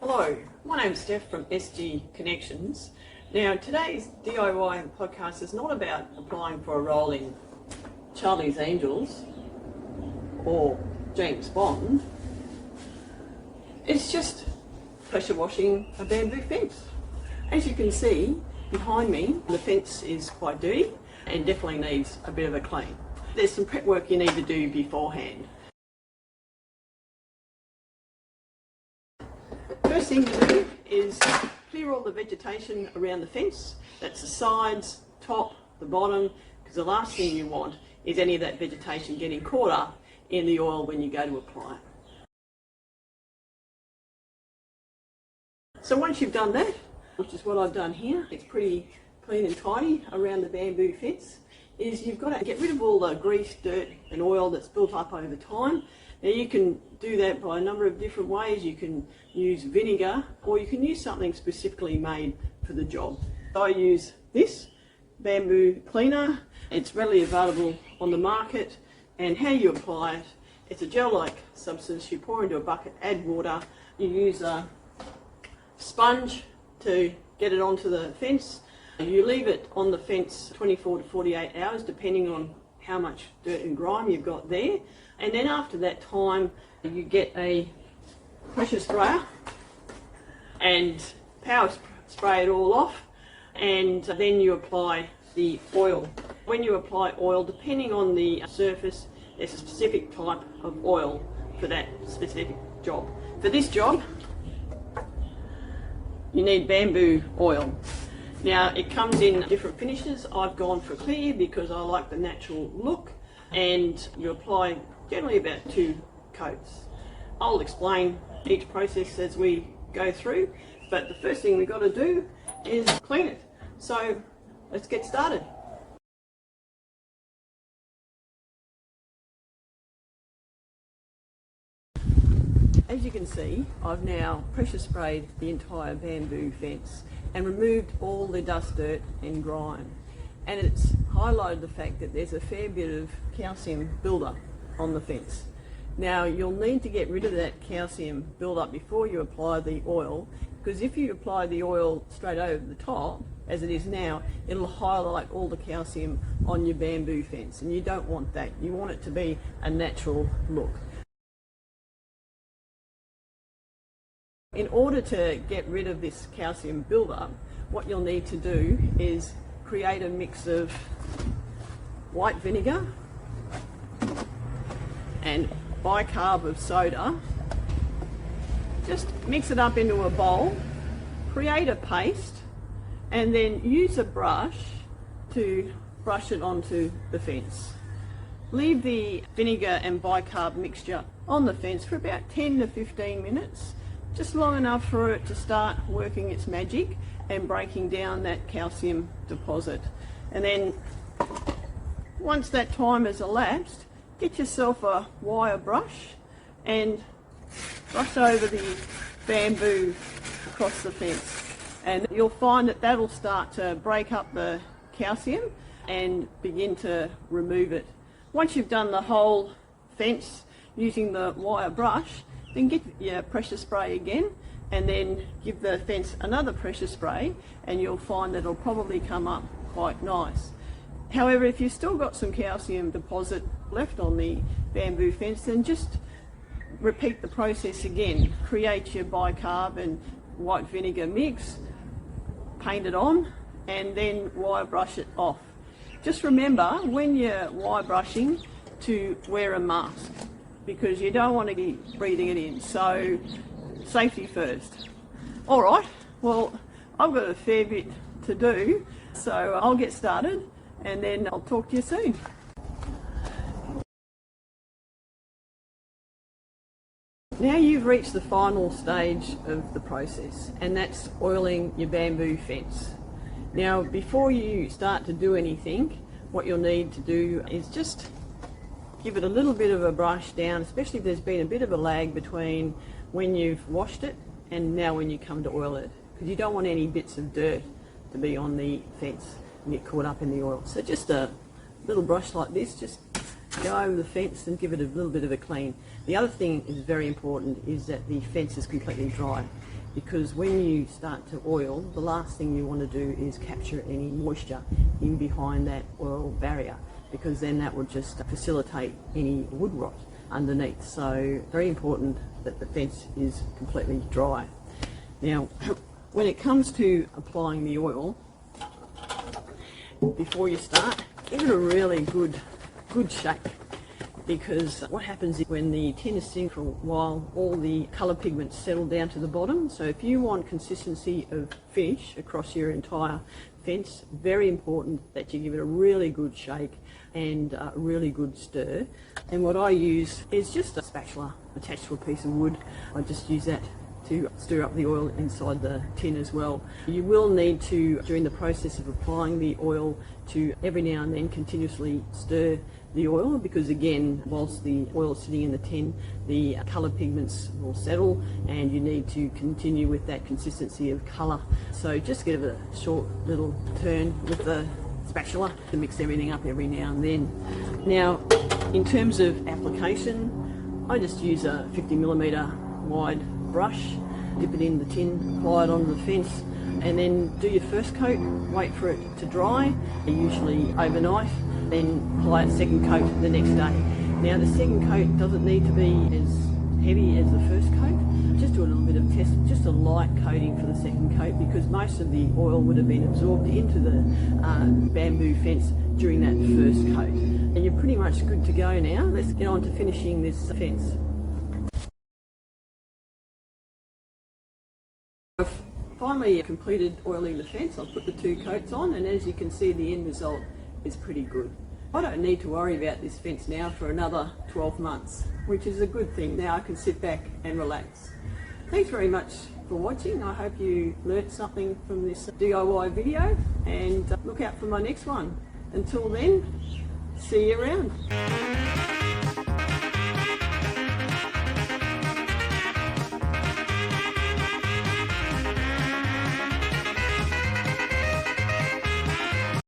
Hello, my name's Steph from SG Connections. Now today's DIY podcast is not about applying for a role in Charlie's Angels or James Bond. It's just pressure washing a bamboo fence. As you can see behind me, the fence is quite dirty and definitely needs a bit of a clean. There's some prep work you need to do beforehand. First thing to do is clear all the vegetation around the fence. That's the sides, top, the bottom, because the last thing you want is any of that vegetation getting caught up in the oil when you go to apply it. So once you've done that, which is what I've done here, it's pretty clean and tidy around the bamboo fence, is you've got to get rid of all the grease, dirt and oil that's built up over time. Now you can do that by a number of different ways. You can use vinegar or you can use something specifically made for the job. I use this bamboo cleaner. It's readily available on the market, and how you apply it, it's a gel-like substance. You pour into a bucket, add water, you use a sponge to get it onto the fence. You leave it on the fence 24 to 48 hours depending on how much dirt and grime you've got there, and then after that time you get a pressure sprayer and power spray it all off, and then you apply the oil. When you apply oil, depending on the surface, there's a specific type of oil for that specific job. For this job you need bamboo oil. Now it comes in different finishes. I've gone for clear because I like the natural look, and you apply generally about 2 coats. I'll explain each process as we go through, but the first thing we've got to do is clean it. So let's get started. As you can see, I've now pressure sprayed the entire bamboo fence and removed all the dust, dirt and grime. And it's highlighted the fact that there's a fair bit of calcium buildup on the fence. Now you'll need to get rid of that calcium buildup before you apply the oil, because if you apply the oil straight over the top, as it is now, it'll highlight all the calcium on your bamboo fence, and you don't want that. You want it to be a natural look. In order to get rid of this calcium buildup, what you'll need to do is create a mix of white vinegar and bicarb of soda. Just mix it up into a bowl, create a paste, and then use a brush to brush it onto the fence. Leave the vinegar and bicarb mixture on the fence for about 10 to 15 minutes. Just long enough for it to start working its magic and breaking down that calcium deposit. And then once that time has elapsed, get yourself a wire brush and brush over the bamboo across the fence. And you'll find that that'll start to break up the calcium and begin to remove it. Once you've done the whole fence using the wire brush, then get your pressure spray again and then give the fence another pressure spray, and you'll find that it'll probably come up quite nice. However, if you've still got some calcium deposit left on the bamboo fence, then just repeat the process again. Create your bicarb and white vinegar mix, paint it on, and then wire brush it off. Just remember when you're wire brushing to wear a mask, because you don't want to be breathing it in, so safety first. Alright, well I've got a fair bit to do, so I'll get started and then I'll talk to you soon. Now you've reached the final stage of the process, and that's oiling your bamboo fence. Now before you start to do anything, what you'll need to do is just give it a little bit of a brush down, especially if there's been a bit of a lag between when you've washed it and now when you come to oil it, because you don't want any bits of dirt to be on the fence and get caught up in the oil. So just a little brush like this, just go over the fence and give it a little bit of a clean. The other thing is very important is that the fence is completely dry. because when you start to oil, the last thing you want to do is capture any moisture in behind that oil barrier, because then that will just facilitate any wood rot underneath. So very important that the fence is completely dry. Now when it comes to applying the oil, before you start, give it a really good shake, because what happens is when the tin is sitting for a while, all the colour pigments settle down to the bottom. So if you want consistency of finish across your entire fence, very important that you give it a really good shake and a really good stir. And what I use is just a spatula attached to a piece of wood. I just use that to stir up the oil inside the tin as well. You will need to, during the process of applying the oil, to every now and then continuously stir the oil, because again, whilst the oil is sitting in the tin, the colour pigments will settle and you need to continue with that consistency of colour. So just give it a short little turn with the spatula to mix everything up every now and then. Now, in terms of application, I just use a 50mm wide brush, dip it in the tin, apply it onto the fence, and then do your first coat, wait for it to dry, usually overnight, then apply a second coat the next day. Now the second coat doesn't need to be as heavy as the first coat. Just do a little bit of test, just a light coating for the second coat, because most of the oil would have been absorbed into the bamboo fence during that first coat. And you're pretty much good to go now. Let's get on to finishing this fence. I've finally completed oiling the fence. I've put the 2 coats on, and as you can see, the end result is pretty good. I don't need to worry about this fence now for another 12 months, which is a good thing. Now I can sit back and relax. Thanks very much for watching. I hope you learnt something from this DIY video, and look out for my next one. Until then, see you around.